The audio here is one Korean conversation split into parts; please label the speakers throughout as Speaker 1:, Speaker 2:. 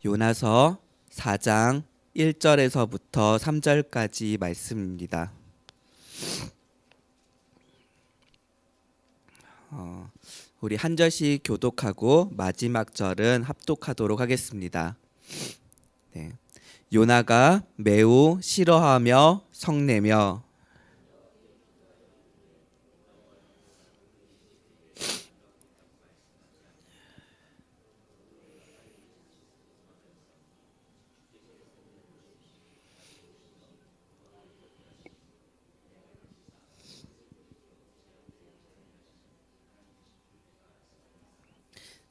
Speaker 1: 요나서 4장 1절에서부터 3절까지 말씀입니다. 우리 한 절씩 교독하고 마지막 절은 합독하도록 하겠습니다. 네. 요나가 매우 싫어하며 성내며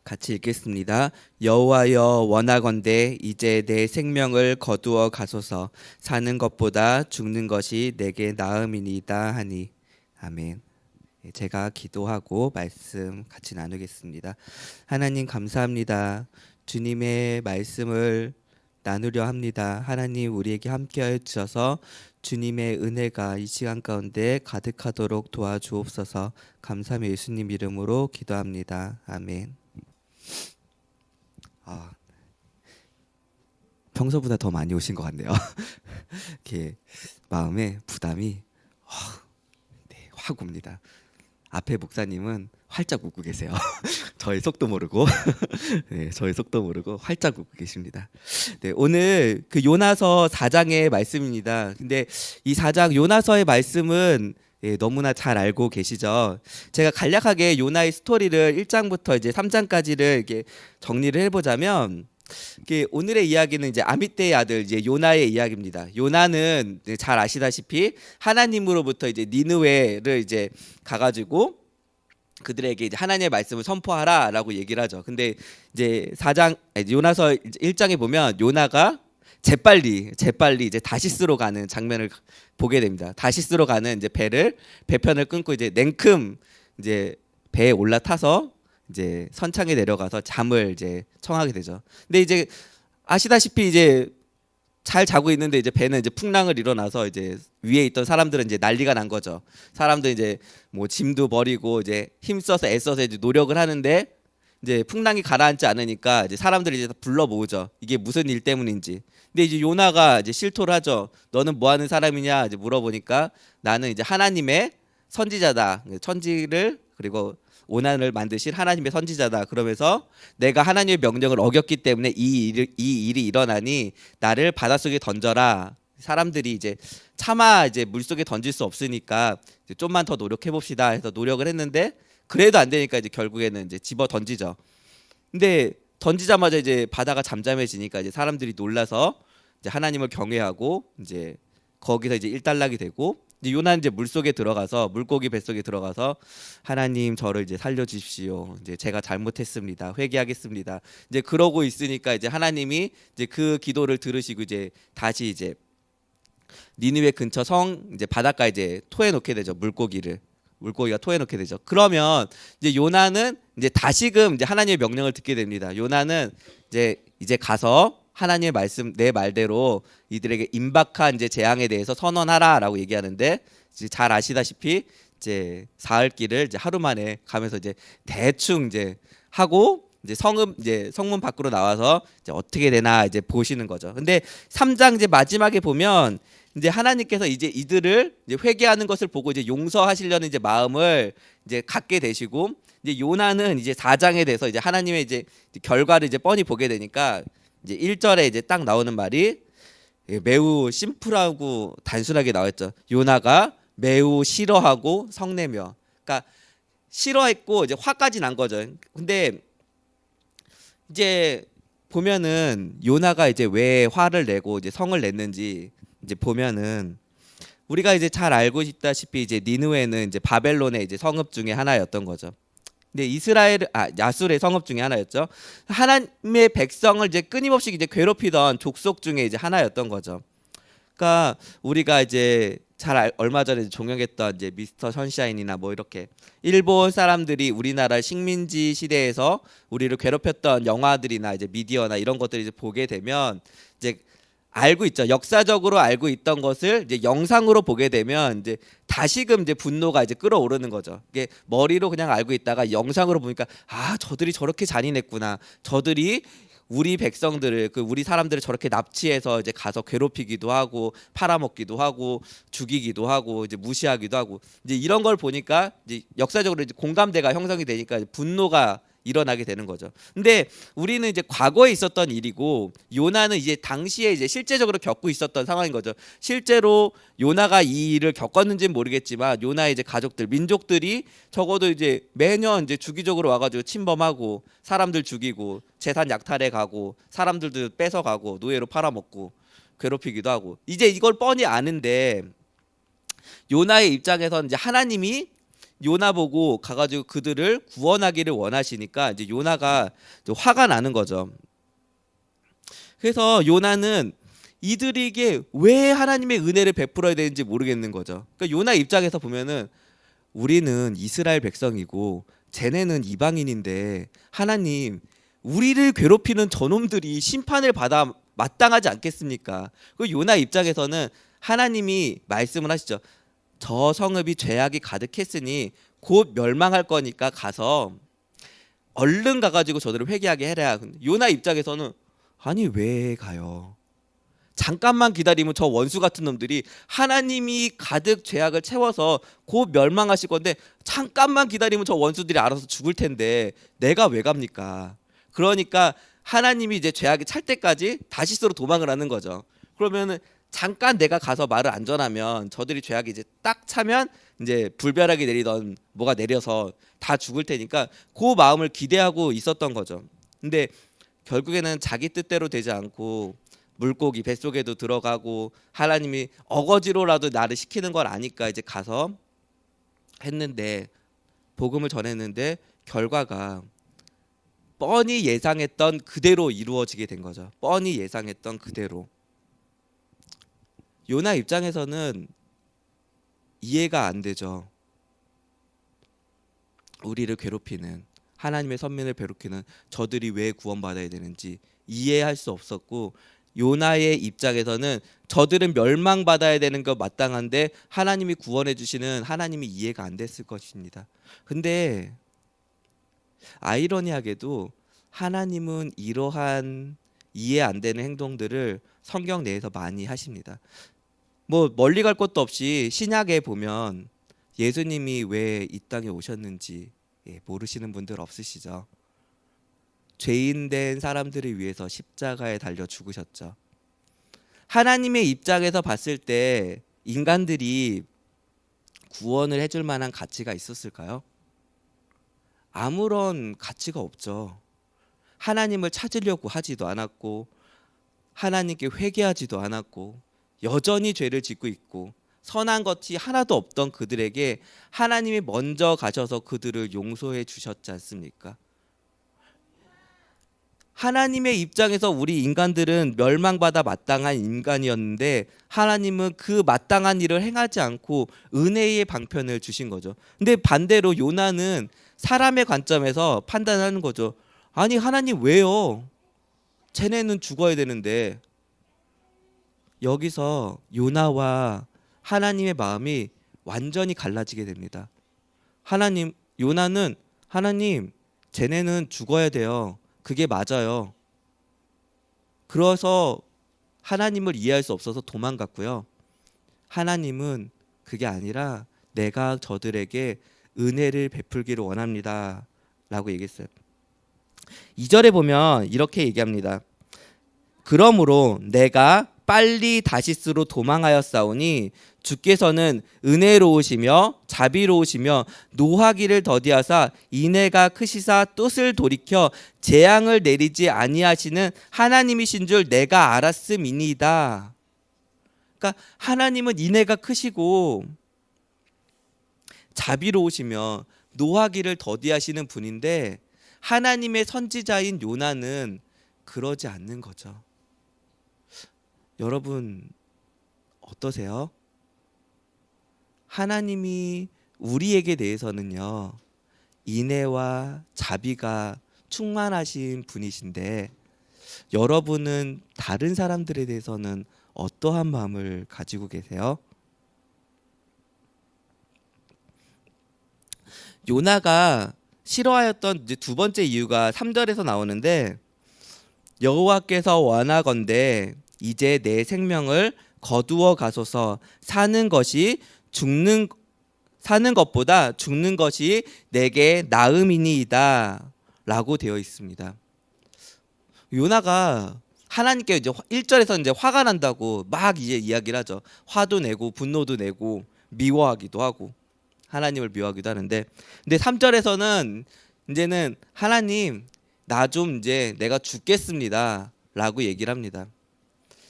Speaker 1: 같이 읽겠습니다. 여호와여 원하건대 이제 내 생명을 거두어 가소서. 사는 것보다 죽는 것이 내게 나음이니이다 하니. 아멘. 제가 기도하고 말씀 같이 나누겠습니다. 하나님 감사합니다. 주님의 말씀을 나누려 합니다. 하나님 우리에게 함께하여 주셔서 주님의 은혜가 이 시간 가운데 가득하도록 도와주옵소서. 감사함의 예수님 이름으로 기도합니다. 아멘. 평소보다 더 많이 오신 것 같네요. 이렇게 마음에 부담이 확 옵니다. 앞에 목사님은 활짝 웃고 계세요. 저의 속도 모르고 네, 저의 속도 모르고 활짝 웃고 계십니다. 네, 오늘 그 요나서 4장의 말씀입니다. 근데 이 4장 요나서의 말씀은 너무나 잘 알고 계시죠. 제가 간략하게 요나의 스토리를 1장부터 이제 3장까지를 이렇게 정리를 해보자면, 오늘의 이야기는 이제 아미떼의 아들 이제 요나의 이야기입니다. 요나는 잘 아시다시피 하나님으로부터 이제 니느웨를 이제 가가지고 그들에게 이제 하나님의 말씀을 선포하라라고 얘기를 하죠. 근데 이제 4장 요나서 1장에 보면 요나가 재빨리 이제 다시스로 가는 장면을 보게 됩니다. 다시스로 가는 이제 배편을 끊고 이제 냉큼 이제 배에 올라타서 이제 선창에 내려가서 잠을 이제 청하게 되죠. 근데 이제 아시다시피 이제 잘 자고 있는데 이제 배는 이제 풍랑을 일어나서 이제 위에 있던 사람들은 이제 난리가 난 거죠. 사람들 이제 뭐 짐도 버리고 이제 힘써서 애써서 이제 노력을 하는데 이제 풍랑이 가라앉지 않으니까 이제 사람들이 이제 다 불러 모으죠. 이게 무슨 일 때문인지. 근데 이제 요나가 이제 실토를 하죠. 너는 뭐 하는 사람이냐 이제 물어보니까 나는 이제 하나님의 선지자다. 천지를 그리고 오난을 만드실 하나님의 선지자다. 그러면서 내가 하나님의 명령을 어겼기 때문에 이 일이 일어나니 나를 바닷속에 던져라. 사람들이 이제 차마 이제 물속에 던질 수 없으니까 이제 좀만 더 노력해 봅시다 해서 노력을 했는데 그래도 안 되니까 이제 결국에는 이제 집어 던지죠. 근데 던지자마자 이제 바다가 잠잠해지니까 이제 사람들이 놀라서 이제 하나님을 경외하고 이제 거기서 이제 일단락이 되고, 이제 요나는 이제 물속에 들어가서 물고기 뱃속에 들어가서 하나님 저를 이제 살려 주십시오. 이제 제가 잘못했습니다. 회개하겠습니다. 이제 그러고 있으니까 이제 하나님이 이제 그 기도를 들으시고 이제 다시 이제 니느웨 근처 성 이제 바닷가에 이제 토해 놓게 되죠. 물고기가 토해 놓게 되죠. 그러면 이제 요나는 이제 다시금 이제 하나님의 명령을 듣게 됩니다. 요나는 이제 가서 하나님의 말씀 내 말대로 이들에게 임박한 이제 재앙에 대해서 선언하라라고 얘기하는데, 이제 잘 아시다시피 이제 사흘길을 이제 하루 만에 가면서 이제 대충 이제 하고 이제 성문 밖으로 나와서 이제 어떻게 되나 이제 보시는 거죠. 근데 3장 이제 마지막에 보면 이제 하나님께서 이제 이들을 이제 회개하는 것을 보고 이제 용서하시려는 이제 마음을 이제 갖게 되시고, 이제 요나는 이제 4장에 대해서 이제 하나님의 이제 결과를 이제 뻔히 보게 되니까 이제 1절에 이제 딱 나오는 말이 매우 심플하고 단순하게 나왔죠. 요나가 매우 싫어하고 성내며. 그러니까 싫어했고 이제 화까지 난 거죠. 근데 이제 보면은 요나가 이제 왜 화를 내고 이제 성을 냈는지 이제 보면은 우리가 이제 잘 알고 있다시피 이제 니느웨는 이제 바벨론의 이제 성읍 중에 하나였던 거죠. 근데 야술의 성읍 중에 하나였죠. 하나님의 백성을 이제 끊임없이 이제 괴롭히던 족속 중에 이제 하나였던 거죠. 그러니까 우리가 이제 얼마 전에 종영했던 이제 미스터 선샤인이나 뭐 이렇게 일본 사람들이 우리나라 식민지 시대에서 우리를 괴롭혔던 영화들이나 이제 미디어나 이런 것들을 이제 보게 되면 이제 알고 있죠. 역사적으로 알고 있던 것을 이제 영상으로 보게 되면 이제 다시금 이제 분노가 이제 끌어오르는 거죠. 이게 머리로 그냥 알고 있다가 영상으로 보니까 저들이 저렇게 잔인했구나. 저들이 우리 백성들을 우리 사람들을 저렇게 납치해서 이제 가서 괴롭히기도 하고 팔아먹기도 하고 죽이기도 하고 이제 무시하기도 하고 이제 이런 걸 보니까 이제 역사적으로 이제 공감대가 형성이 되니까 분노가 일어나게 되는 거죠. 근데 우리는 이제 과거에 있었던 일이고 요나는 이제 당시에 이제 실제적으로 겪고 있었던 상황인 거죠. 실제로 요나가 이 일을 겪었는지는 모르겠지만 요나의 이제 가족들, 민족들이 적어도 이제 매년 이제 주기적으로 와가지고 침범하고 사람들 죽이고 재산 약탈해 가고 사람들도 뺏어가고 노예로 팔아먹고 괴롭히기도 하고 이제 이걸 뻔히 아는데 요나의 입장에서는 이제 하나님이 요나 보고 가가지고 그들을 구원하기를 원하시니까 이제 요나가 이제 화가 나는 거죠. 그래서 요나는 이들에게 왜 하나님의 은혜를 베풀어야 되는지 모르겠는 거죠. 그러니까 요나 입장에서 보면은 우리는 이스라엘 백성이고 쟤네는 이방인인데 하나님 우리를 괴롭히는 저놈들이 심판을 받아 마땅하지 않겠습니까? 그 요나 입장에서는 하나님이 말씀을 하시죠. 저 성읍이 죄악이 가득했으니 곧 멸망할 거니까 가서 얼른 가가지고 저들을 회개하게 해라. 요나 입장에서는 아니 왜 가요? 잠깐만 기다리면 저 원수 같은 놈들이 하나님이 가득 죄악을 채워서 곧 멸망하실 건데 잠깐만 기다리면 저 원수들이 알아서 죽을 텐데 내가 왜 갑니까? 그러니까 하나님이 이제 죄악이 찰 때까지 다시스로 도망을 하는 거죠. 그러면은 잠깐 내가 가서 말을 안 전하면 저들이 죄악이 이제 딱 차면 이제 불벼락이 내리던 뭐가 내려서 다 죽을 테니까 그 마음을 기대하고 있었던 거죠. 근데 결국에는 자기 뜻대로 되지 않고 물고기 뱃속에도 들어가고 하나님이 어거지로라도 나를 시키는 걸 아니까 이제 가서 했는데 복음을 전했는데 결과가 뻔히 예상했던 그대로 이루어지게 된 거죠. 뻔히 예상했던 그대로. 요나 입장에서는 이해가 안 되죠. 우리를 괴롭히는 하나님의 선민을 괴롭히는 저들이 왜 구원받아야 되는지 이해할 수 없었고 요나의 입장에서는 저들은 멸망받아야 되는 거 마땅한데 하나님이 구원해 주시는 하나님이 이해가 안 됐을 것입니다. 근데 아이러니하게도 하나님은 이러한 이해 안 되는 행동들을 성경 내에서 많이 하십니다. 뭐 멀리 갈 것도 없이 신약에 보면 예수님이 왜 이 땅에 오셨는지 모르시는 분들 없으시죠? 죄인 된 사람들을 위해서 십자가에 달려 죽으셨죠. 하나님의 입장에서 봤을 때 인간들이 구원을 해줄 만한 가치가 있었을까요? 아무런 가치가 없죠. 하나님을 찾으려고 하지도 않았고 하나님께 회개하지도 않았고 여전히 죄를 짓고 있고 선한 것이 하나도 없던 그들에게 하나님이 먼저 가셔서 그들을 용서해 주셨지 않습니까? 하나님의 입장에서 우리 인간들은 멸망받아 마땅한 인간이었는데 하나님은 그 마땅한 일을 행하지 않고 은혜의 방편을 주신 거죠. 근데 반대로 요나는 사람의 관점에서 판단하는 거죠. 아니 하나님 왜요? 쟤네는 죽어야 되는데. 여기서 요나와 하나님의 마음이 완전히 갈라지게 됩니다. 요나는 하나님 쟤네는 죽어야 돼요. 그게 맞아요. 그래서 하나님을 이해할 수 없어서 도망갔고요. 하나님은 그게 아니라 내가 저들에게 은혜를 베풀기를 원합니다 라고 얘기했어요. 2절에 보면 이렇게 얘기합니다. 그러므로 내가 빨리 다시스로 도망하였사오니 주께서는 은혜로우시며 자비로우시며 노하기를 더디하사 인애가 크시사 뜻을 돌이켜 재앙을 내리지 아니하시는 하나님이신 줄 내가 알았음이니이다. 그러니까 하나님은 인애가 크시고 자비로우시며 노하기를 더디하시는 분인데 하나님의 선지자인 요나는 그러지 않는 거죠. 여러분 어떠세요? 하나님이 우리에게 대해서는요 인애와 자비가 충만하신 분이신데 여러분은 다른 사람들에 대해서는 어떠한 마음을 가지고 계세요? 요나가 싫어하였던 이제 두 번째 이유가 3절에서 나오는데 여호와께서 원하건대 이제 내 생명을 거두어 가소서. 사는 것보다 죽는 것이 내게 나음이니이다 라고 되어 있습니다. 요나가 하나님께 이제 1절에서 이제 화가 난다고 막 이제 이야기를 하죠. 화도 내고 분노도 내고 미워하기도 하고 하나님을 미워하기도 하는데, 근데 3절에서는 이제는 하나님 나 좀 이제 내가 죽겠습니다 라고 얘기를 합니다.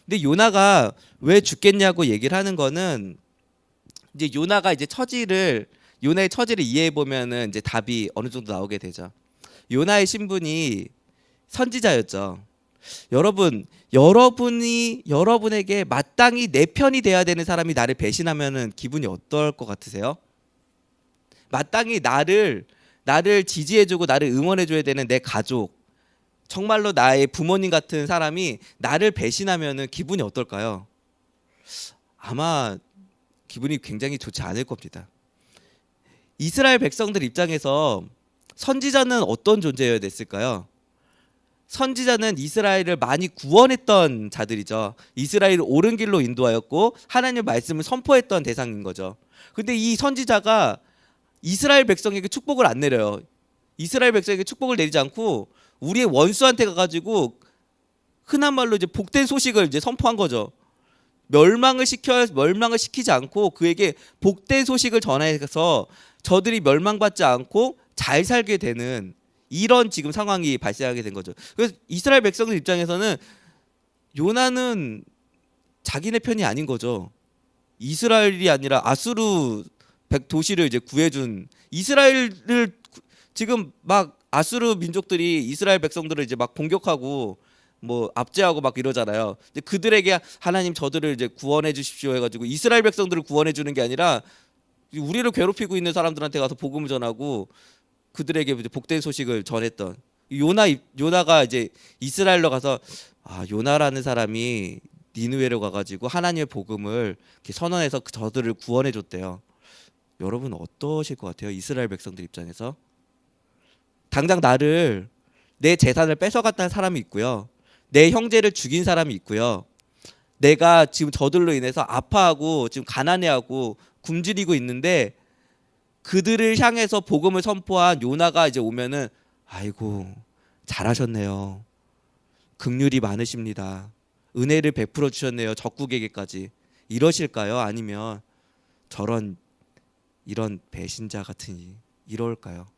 Speaker 1: 근데 요나가 왜 죽겠냐고 얘기를 하는 거는 이제 요나의 처지를 이해해 보면은 이제 답이 어느 정도 나오게 되죠. 요나의 신분이 선지자였죠. 여러분에게 마땅히 내 편이 돼야 되는 사람이 나를 배신하면은 기분이 어떨 것 같으세요? 마땅히 나를 지지해주고 나를 응원해줘야 되는 내 가족, 정말로 나의 부모님 같은 사람이 나를 배신하면은 기분이 어떨까요? 아마 기분이 굉장히 좋지 않을 겁니다. 이스라엘 백성들 입장에서 선지자는 어떤 존재여야 됐을까요? 선지자는 이스라엘을 많이 구원했던 자들이죠. 이스라엘을 옳은 길로 인도하였고 하나님의 말씀을 선포했던 대상인 거죠. 근데 이 선지자가 이스라엘 백성에게 축복을 안 내려요. 이스라엘 백성에게 축복을 내리지 않고 우리의 원수한테 가가지고 흔한 말로 이제 복된 소식을 이제 선포한 거죠. 멸망을 시키지 않고 그에게 복된 소식을 전해서 저들이 멸망받지 않고 잘 살게 되는 이런 지금 상황이 발생하게 된 거죠. 그래서 이스라엘 백성들 입장에서는 요나는 자기네 편이 아닌 거죠. 이스라엘이 아니라 아수르 도시를 이제 구해준 이스라엘을 지금 막 아수르 민족들이 이스라엘 백성들을 이제 막 공격하고 뭐 압제하고 막 이러잖아요. 근데 그들에게 하나님 저들을 이제 구원해 주십시오 해가지고 이스라엘 백성들을 구원해 주는 게 아니라 우리를 괴롭히고 있는 사람들한테 가서 복음을 전하고 그들에게 이제 복된 소식을 전했던 요나가 이제 이스라엘로 가서 요나라는 사람이 니느웨로 가가지고 하나님의 복음을 이렇게 선언해서 저들을 구원해 줬대요. 여러분 어떠실 것 같아요? 이스라엘 백성들 입장에서 당장 내 재산을 뺏어갔다는 사람이 있고요. 내 형제를 죽인 사람이 있고요. 내가 지금 저들로 인해서 아파하고 지금 가난해하고 굶주리고 있는데 그들을 향해서 복음을 선포한 요나가 이제 오면은 아이고 잘하셨네요. 긍휼이 많으십니다. 은혜를 베풀어 주셨네요. 적국에게까지. 이러실까요? 아니면 이런 배신자 같으니 이럴까요?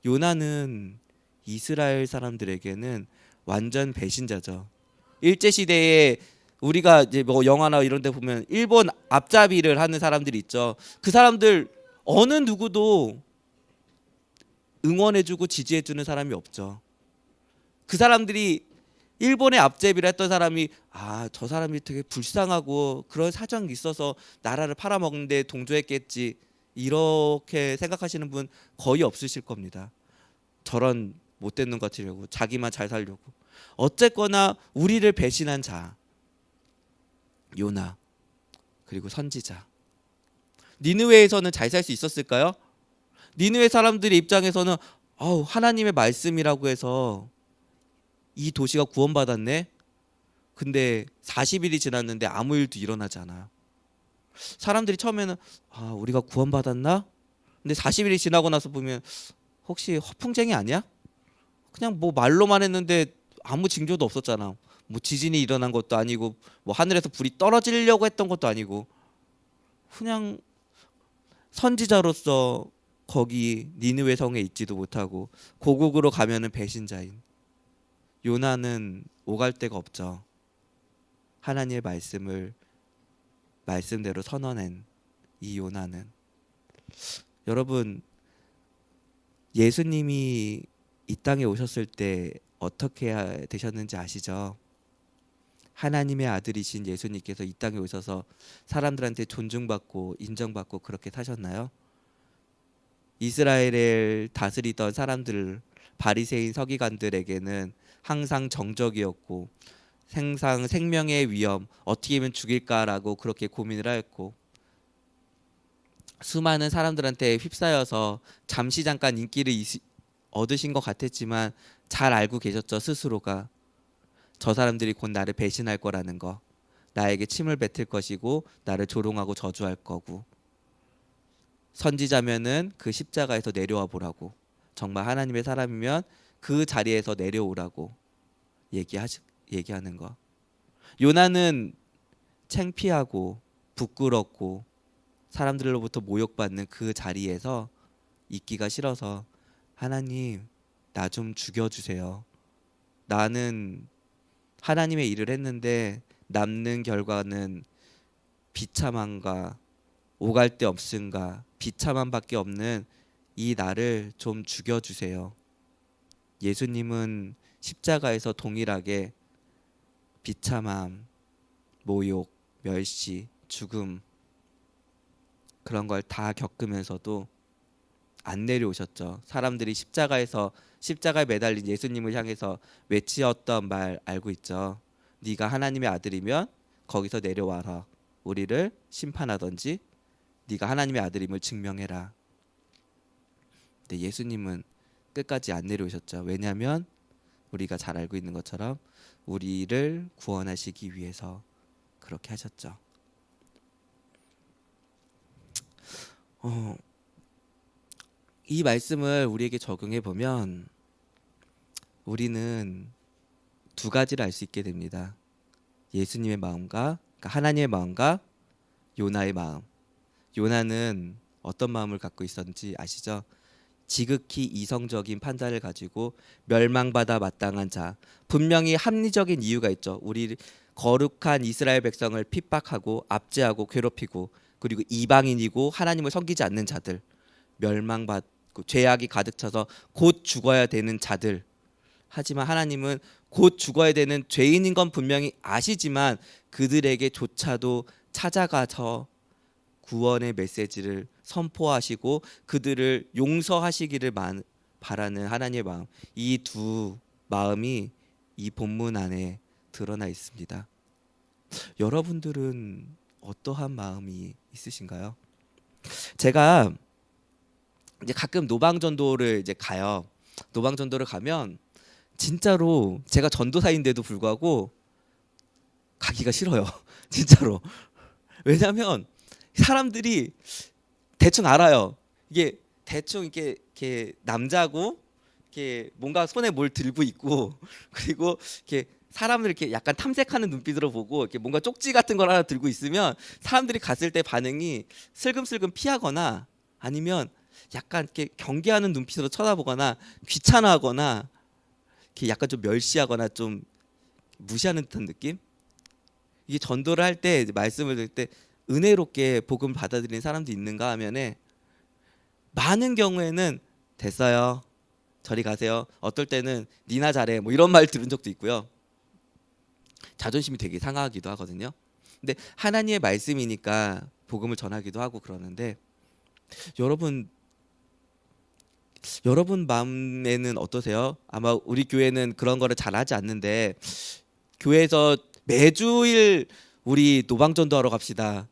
Speaker 1: 요나는 이스라엘 사람들에게는 완전 배신자죠. 일제 시대에 우리가 이제 뭐 영화나 이런 데 보면 일본 앞잡이를 하는 사람들이 있죠. 그 사람들 어느 누구도 응원해주고 지지해주는 사람이 없죠. 그 사람들이 일본의 앞잡이를 했던 사람이 저 사람이 되게 불쌍하고 그런 사정이 있어서 나라를 팔아먹는데 동조했겠지 이렇게 생각하시는 분 거의 없으실 겁니다. 저런 못된 놈 같으려고 자기만 잘 살려고. 어쨌거나 우리를 배신한 자 요나 그리고 선지자 니느웨에서는 잘 살 수 있었을까요? 니느웨 사람들의 입장에서는 하나님의 말씀이라고 해서 이 도시가 구원받았네. 근데 40일이 지났는데 아무 일도 일어나지 않아. 사람들이 처음에는 우리가 구원받았나? 근데 40일이 지나고 나서 보면 혹시 허풍쟁이 아니야? 그냥 뭐 말로만 했는데 아무 징조도 없었잖아. 뭐 지진이 일어난 것도 아니고 뭐 하늘에서 불이 떨어지려고 했던 것도 아니고 그냥 선지자로서 거기 니느웨 성에 있지도 못하고 고국으로 가면은 배신자인 요나는 오갈 데가 없죠. 하나님의 말씀대로 선언한 이 요나는 여러분 예수님이 이 땅에 오셨을 때 어떻게 되셨는지 아시죠? 하나님의 아들이신 예수님께서 이 땅에 오셔서 사람들한테 존중받고 인정받고 그렇게 사셨나요? 이스라엘을 다스리던 사람들 바리새인 서기관들에게는 항상 정적이었고 생명의 위험 어떻게 하면 죽일까라고 그렇게 고민을 하였고 수많은 사람들한테 휩싸여서 잠시 잠깐 인기를 얻으신 것 같았지만 잘 알고 계셨죠 스스로가 저 사람들이 곧 나를 배신할 거라는 거, 나에게 침을 뱉을 것이고 나를 조롱하고 저주할 거고, 선지자면은 그 십자가에서 내려와 보라고, 정말 하나님의 사람이면 그 자리에서 내려오라고 얘기하는 거. 요나는 창피하고 부끄럽고 사람들로부터 모욕받는 그 자리에서 있기가 싫어서, 하나님 나 좀 죽여주세요. 나는 하나님의 일을 했는데 남는 결과는 비참함과 오갈 데 없음과 비참함밖에 없는 이 나를 좀 죽여주세요. 예수님은 십자가에서 동일하게 비참함, 모욕, 멸시, 죽음, 그런 걸 다 겪으면서도 안 내려오셨죠. 사람들이 십자가에 매달린 예수님을 향해서 외치었던 말 알고 있죠. 네가 하나님의 아들이면 거기서 내려와라. 우리를 심판하든지 네가 하나님의 아들임을 증명해라. 근데 예수님은 끝까지 안 내려오셨죠. 왜냐하면 우리가 잘 알고 있는 것처럼 우리를 구원하시기 위해서 그렇게 하셨죠. 이 말씀을 우리에게 적용해 보면 우리는 두 가지를 알 수 있게 됩니다. 예수님의 마음과, 그러니까 하나님의 마음과 요나의 마음. 요나는 어떤 마음을 갖고 있었는지 아시죠? 지극히 이성적인 판단을 가지고 멸망받아 마땅한 자. 분명히 합리적인 이유가 있죠. 우리 거룩한 이스라엘 백성을 핍박하고 압제하고 괴롭히고, 그리고 이방인이고 하나님을 섬기지 않는 자들, 멸망받고 죄악이 가득 차서 곧 죽어야 되는 자들. 하지만 하나님은 곧 죽어야 되는 죄인인 건 분명히 아시지만 그들에게조차도 찾아가서 구원의 메시지를 선포하시고 그들을 용서하시기를 바라는 하나님의 마음, 이 두 마음이 이 본문 안에 드러나 있습니다. 여러분들은 어떠한 마음이 있으신가요? 제가 이제 가끔 노방전도를 이제 가요. 노방전도를 가면 진짜로 제가 전도사인데도 불구하고 가기가 싫어요. 진짜로. 왜냐하면 사람들이 대충 알아요. 이게 대충 이렇게 남자고 이렇게 뭔가 손에 뭘 들고 있고, 그리고 이렇게 사람들 이렇게 약간 탐색하는 눈빛으로 보고 이렇게 뭔가 쪽지 같은 걸 하나 들고 있으면 사람들이 갔을 때 반응이 슬금슬금 피하거나 아니면 약간 이렇게 경계하는 눈빛으로 쳐다보거나 귀찮아하거나 이렇게 약간 좀 멸시하거나 좀 무시하는 듯한 느낌? 이게 전도를 할 때 말씀을 들을 때 은혜롭게 복음 받아들이는 사람도 있는가 하면은 많은 경우에는 됐어요, 저리 가세요, 어떨 때는 니나 잘해, 뭐 이런 말 들은 적도 있고요. 자존심이 되게 상하기도 하거든요. 근데 하나님의 말씀이니까 복음을 전하기도 하고 그러는데, 여러분 마음에는 어떠세요? 아마 우리 교회는 그런 거를 잘 하지 않는데, 교회에서 매주일 우리 노방전도 하러 갑시다.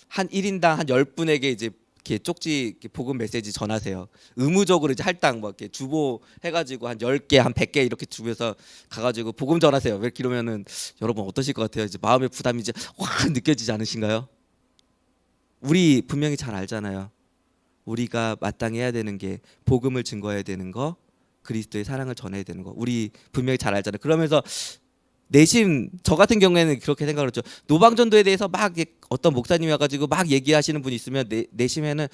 Speaker 1: 한 1인당 한 10분에게 이제 이렇게 쪽지 이렇게 복음 메시지 전하세요. 의무적으로 이제 할당 뭐 이렇게 주보 해가지고 한 10개, 한 100개 이렇게 주면서 가가지고 복음 전하세요. 왜 이러면은 여러분 어떠실 것 같아요? 이제 마음의 부담이 이제 확 느껴지지 않으신가요? 우리 분명히 잘 알잖아요. 우리가 마땅히 해야 되는 게 복음을 증거해야 되는 거, 그리스도의 사랑을 전해야 되는 거. 우리 분명히 잘 알잖아요. 그러면서 내심 저 같은 경우에는 그렇게 생각을 했죠. 노방전도에 대해서 막 어떤 목사님이 와가지고 막 얘기하시는 분이 있으면 내심에는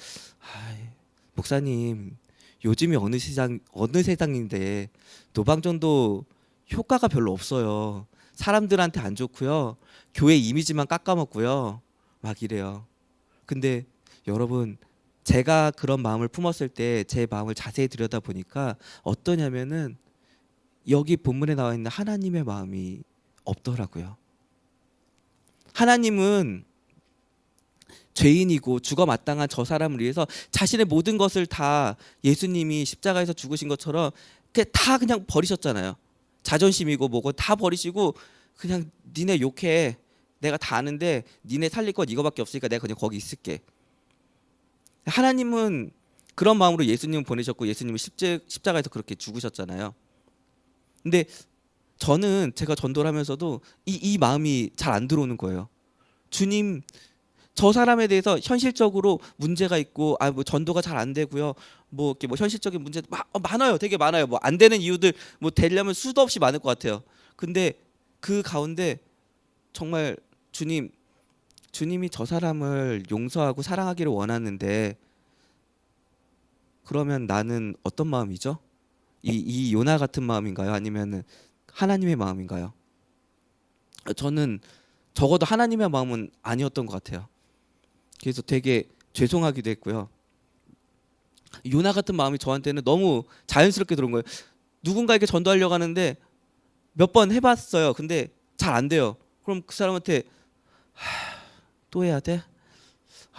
Speaker 1: 목사님 요즘이 어느 세상인데 노방전도 효과가 별로 없어요. 사람들한테 안 좋고요. 교회 이미지만 깎아먹고요. 막 이래요. 근데 여러분, 제가 그런 마음을 품었을 때 제 마음을 자세히 들여다보니까 어떠냐면은 여기 본문에 나와 있는 하나님의 마음이 없더라고요. 하나님은 죄인이고 죽어 마땅한 저 사람을 위해서 자신의 모든 것을 다 예수님이 십자가에서 죽으신 것처럼 다 그냥 버리셨잖아요. 자존심이고 뭐고 다 버리시고 그냥 니네 욕해, 내가 다 아는데 니네 살릴 것 이거밖에 없으니까 내가 그냥 거기 있을게. 하나님은 그런 마음으로 예수님을 보내셨고 예수님은 십자가에서 그렇게 죽으셨잖아요. 근데 저는 제가 전도를 하면서도 이 마음이 잘 안 들어오는 거예요. 주님, 저 사람에 대해서 현실적으로 문제가 있고 뭐 전도가 잘 안 되고요. 뭐 이렇게 뭐 현실적인 문제 많아요. 되게 많아요. 뭐 안 되는 이유들 뭐 되려면 수도 없이 많을 것 같아요. 근데 그 가운데 정말 주님이 저 사람을 용서하고 사랑하기를 원하는데 그러면 나는 어떤 마음이죠? 이 요나 같은 마음인가요? 아니면은 하나님의 마음인가요? 저는 적어도 하나님의 마음은 아니었던 것 같아요. 그래서 되게 죄송하기도 했고요. 요나 같은 마음이 저한테는 너무 자연스럽게 들어온 거예요. 누군가에게 전도하려고 하는데 몇 번 해봤어요. 근데 잘 안 돼요. 그럼 그 사람한테 또 해야 돼?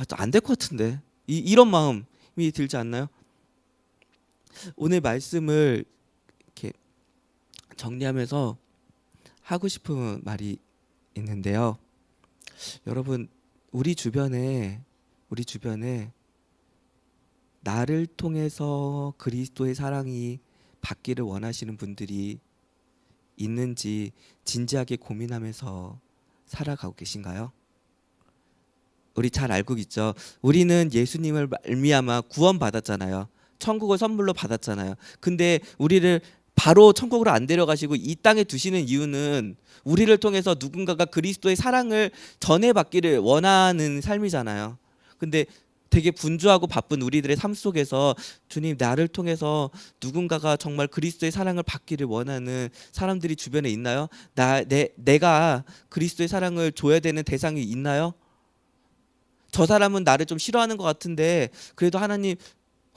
Speaker 1: 또 안 될 것 같은데. 이런 마음이 들지 않나요? 오늘 말씀을 이렇게 정리하면서 하고 싶은 말이 있는데요. 여러분, 우리 주변에 나를 통해서 그리스도의 사랑이 받기를 원하시는 분들이 있는지 진지하게 고민하면서 살아가고 계신가요? 우리 잘 알고 있죠. 우리는 예수님을 말미암아 구원받았잖아요. 천국을 선물로 받았잖아요. 근데 우리를 바로 천국으로 안 데려가시고 이 땅에 두시는 이유는 우리를 통해서 누군가가 그리스도의 사랑을 전해받기를 원하는 삶이잖아요. 근데 되게 분주하고 바쁜 우리들의 삶 속에서 주님, 나를 통해서 누군가가 정말 그리스도의 사랑을 받기를 원하는 사람들이 주변에 있나요? 내가 그리스도의 사랑을 줘야 되는 대상이 있나요? 저 사람은 나를 좀 싫어하는 것 같은데 그래도 하나님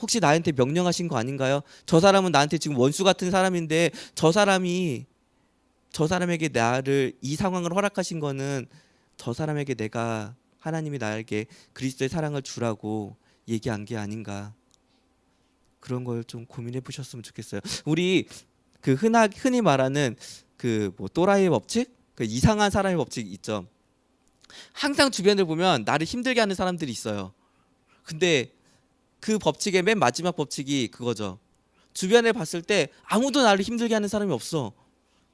Speaker 1: 혹시 나한테 명령하신 거 아닌가요? 저 사람은 나한테 지금 원수 같은 사람인데 저 사람에게 나를 이 상황을 허락하신 거는 저 사람에게 내가 하나님이 나에게 그리스도의 사랑을 주라고 얘기한 게 아닌가. 그런 걸 좀 고민해 보셨으면 좋겠어요. 우리 그 흔히 말하는 그 뭐 또라이의 법칙? 그 이상한 사람의 법칙 있죠. 항상 주변을 보면 나를 힘들게 하는 사람들이 있어요. 근데 그 법칙의 맨 마지막 법칙이 그거죠. 주변에 봤을 때 아무도 나를 힘들게 하는 사람이 없어.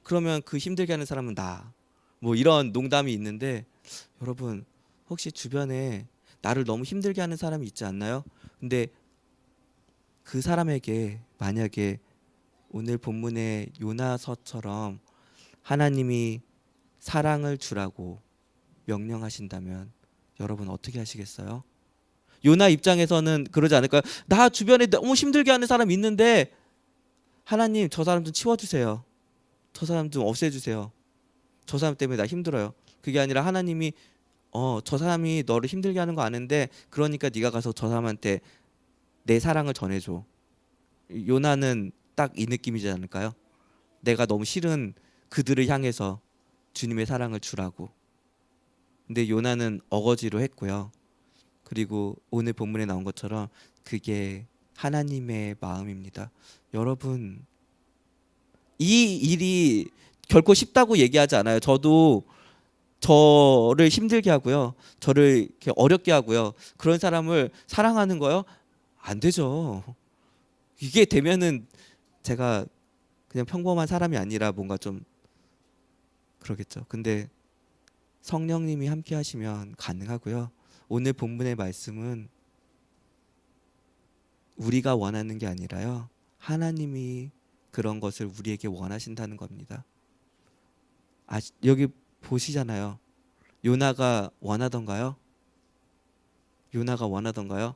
Speaker 1: 그러면 그 힘들게 하는 사람은 나. 뭐 이런 농담이 있는데 여러분, 혹시 주변에 나를 너무 힘들게 하는 사람이 있지 않나요? 근데 그 사람에게 만약에 오늘 본문의 요나서처럼 하나님이 사랑을 주라고 명령하신다면 여러분 어떻게 하시겠어요? 요나 입장에서는 그러지 않을까요? 나 주변에 너무 힘들게 하는 사람 있는데 하나님, 저 사람 좀 치워주세요. 저 사람 좀 없애주세요. 저 사람 때문에 나 힘들어요. 그게 아니라 하나님이 저 사람이 너를 힘들게 하는 거 아는데 그러니까 네가 가서 저 사람한테 내 사랑을 전해줘. 요나는 딱 이 느낌이지 않을까요? 내가 너무 싫은 그들을 향해서 주님의 사랑을 주라고. 근데 요나는 어거지로 했고요. 그리고 오늘 본문에 나온 것처럼 그게 하나님의 마음입니다. 여러분, 이 일이 결코 쉽다고 얘기하지 않아요. 저도 저를 힘들게 하고요. 저를 이렇게 어렵게 하고요. 그런 사람을 사랑하는 거요? 안 되죠. 이게 되면은 제가 그냥 평범한 사람이 아니라 뭔가 좀 그러겠죠. 근데 성령님이 함께 하시면 가능하고요. 오늘 본문의 말씀은 우리가 원하는 게 아니라요. 하나님이 그런 것을 우리에게 원하신다는 겁니다. 여기 보시잖아요. 요나가 원하던가요? 요나가 원하던가요?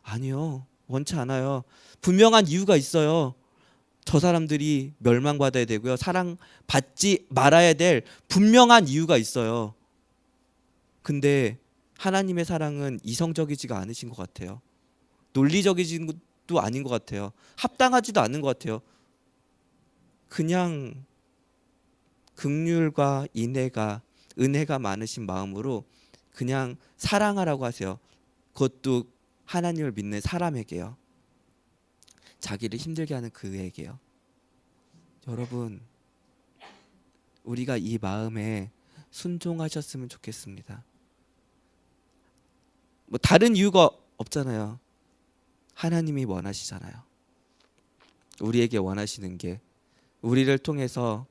Speaker 1: 아니요. 원치 않아요. 분명한 이유가 있어요. 저 사람들이 멸망받아야 되고요. 사랑받지 말아야 될 분명한 이유가 있어요. 근데 하나님의 사랑은 이성적이지가 않으신 것 같아요. 논리적이진 것도 아닌 것 같아요. 합당하지도 않은 것 같아요. 그냥 긍휼과 은혜가 많으신 마음으로 그냥 사랑하라고 하세요. 그것도 하나님을 믿는 사람에게요. 자기를 힘들게 하는 그에게요. 여러분, 우리가 이 마음에 순종하셨으면 좋겠습니다. 뭐 다른 이유가 없잖아요. 하나님이 원하시잖아요. 우리에게 원하시는 게 우리를 통해서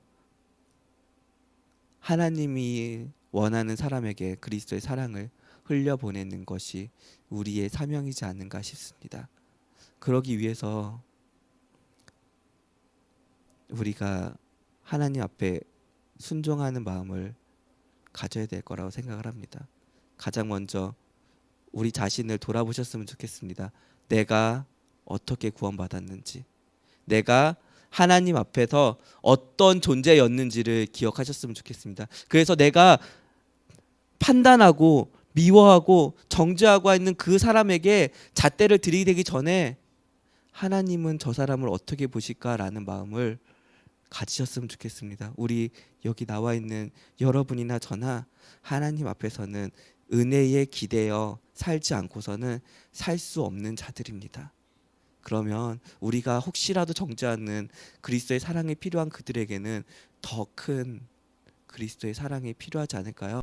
Speaker 1: 하나님이 원하는 사람에게 그리스도의 사랑을 흘려보내는 것이 우리의 사명이지 않는가 싶습니다. 그러기 위해서 우리가 하나님 앞에 순종하는 마음을 가져야 될 거라고 생각을 합니다. 가장 먼저 우리 자신을 돌아보셨으면 좋겠습니다. 내가 어떻게 구원받았는지, 내가 하나님 앞에서 어떤 존재였는지를 기억하셨으면 좋겠습니다. 그래서 내가 판단하고 미워하고 정죄하고 있는 그 사람에게 잣대를 들이대기 전에 하나님은 저 사람을 어떻게 보실까라는 마음을 가지셨으면 좋겠습니다. 우리 여기 나와 있는 여러분이나 저나 하나님 앞에서는 은혜에 기대어 살지 않고서는 살 수 없는 자들입니다. 그러면 우리가 혹시라도 정죄하는 그리스도의 사랑이 필요한 그들에게는 더 큰 그리스도의 사랑이 필요하지 않을까요?